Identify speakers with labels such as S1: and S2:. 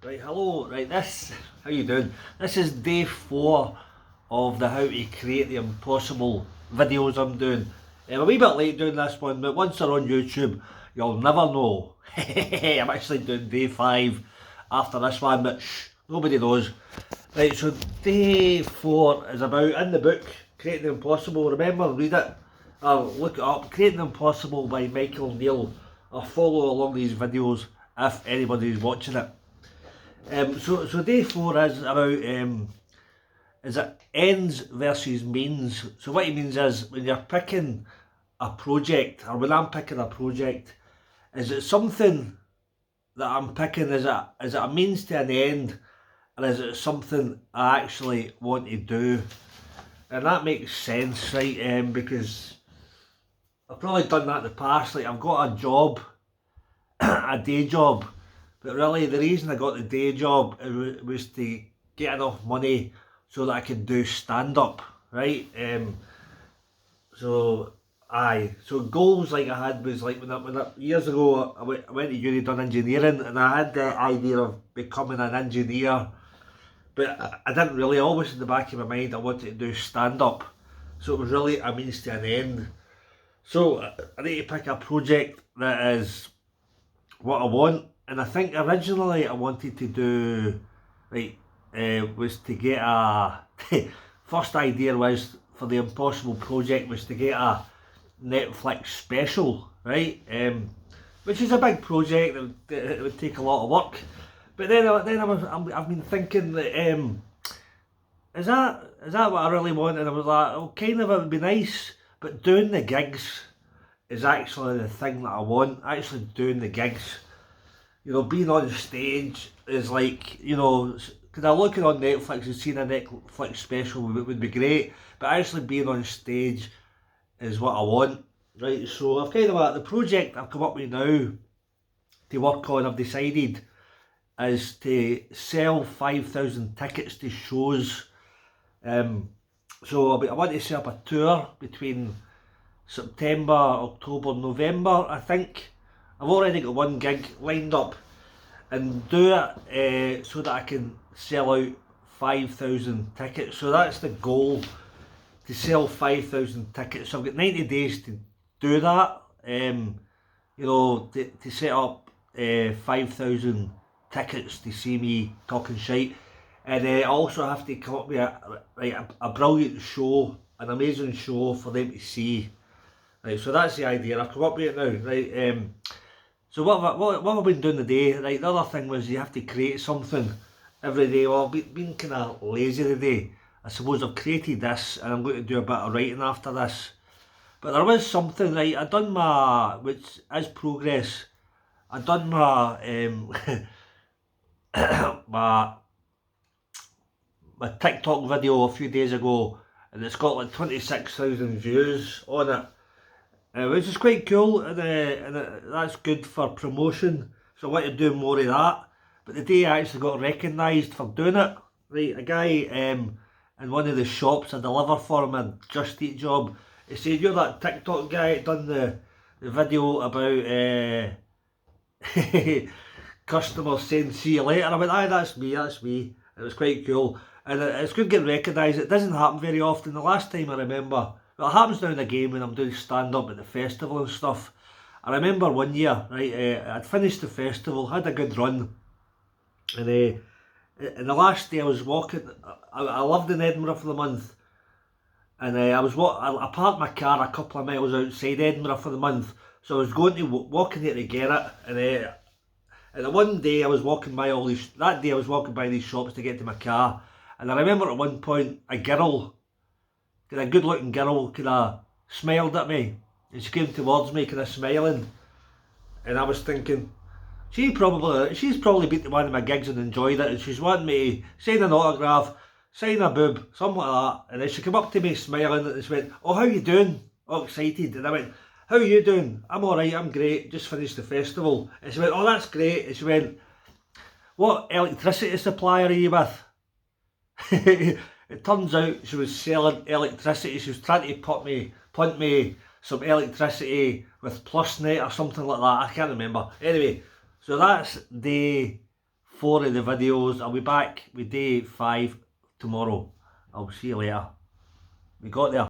S1: Right, hello, right, how you doing? This is day 4 of the how to create the impossible videos I'm doing. I'm a wee bit late doing this one, but once they're on YouTube, you'll never know. I'm actually doing day 5 after this one, but nobody knows. Right, so day 4 is about, in the book, Creating the Impossible. Remember, read it, look it up, Creating the Impossible by Michael Neill. I'll follow along these videos if anybody's watching it. So day 4 is about is it ends versus means. So what he means is when you're picking a project, or when I'm picking a project, is it something that I'm picking, is it a means to an end, or is it something I actually want to do? And that makes sense, right? Because I've probably done that in the past. Like, I've got a job, a day job, but really the reason I got the day job was to get enough money so that I could do stand-up, right? So goals like I had was like years ago I went to uni, done engineering, and I had the idea of becoming an engineer, but I didn't really, always in the back of my mind I wanted to do stand-up, so it was really a means to an end. So I need to pick a project that is what I want, and I think originally I wanted to do, was to get a, first idea was for the Impossible project was to get a Netflix special, right, which is a big project, it would take a lot of work, but then I've been thinking that, is that what I really want, and I was like, oh, kind of, it would be nice, but doing the gigs is actually the thing that I want, actually doing the gigs. You know, being on stage is like, you know, because I'm looking on Netflix and seeing a Netflix special would be great, but actually being on stage is what I want, right? So I've kind of, the project I've come up with now to work on, I've decided, is to sell 5,000 tickets to shows. So I want to set up a tour between September, October, November, I think. I've already got one gig lined up, and do it so that I can sell out 5,000 tickets. So that's the goal, to sell 5,000 tickets. So I've got 90 days to do that, you know, to set up 5,000 tickets to see me talking shite. And I also have to come up with a brilliant show, an amazing show for them to see. Right, so that's the idea. I've come up with it now. Right, so what have I been doing today? Right, the other thing was you have to create something every day. Well, I've been kind of lazy today. I suppose I've created this, and I'm going to do a bit of writing after this. But there was something, right? I done my, which is progress. I done my my TikTok video a few days ago, and it's got like 26,000 views on it. Which is quite cool, and that's good for promotion, so I want to do more of that. But the day I actually got recognised for doing it, right, a guy in one of the shops I deliver for him, a Just Eat job, he said, "You're that TikTok guy that done the video about customers saying see you later." I went, "Aye, that's me." It was quite cool, and it's good getting recognised. It doesn't happen very often. The last time I remember, well, it happens now and again when I'm doing stand-up at the festival and stuff. I remember one year, right, I'd finished the festival, had a good run, and the last day I was walking, I lived in Edinburgh for the month, and I parked my car a couple of miles outside Edinburgh for the month, so I was going to walking there to get it, and the one day I was walking by that day I was walking by these shops to get to my car, and I remember at one point a girl, a good looking girl, kind of smiled at me, and she came towards me kind of smiling, and I was thinking, she's probably been to one of my gigs and enjoyed it, and she's wanting me to sign an autograph, sign a boob, something like that. And then she came up to me smiling and she went, "Oh, how you doing?" All excited. And I went, "How are you doing?" "I'm alright, I'm great, just finished the festival." And she went, "Oh, that's great." And she went, "What electricity supplier are you with?" It turns out she was selling electricity. She was trying to punt me some electricity with PlusNet or something like that. I can't remember. Anyway, so that's day 4 of the videos. I'll be back with day 5 tomorrow. I'll see you later. We got there.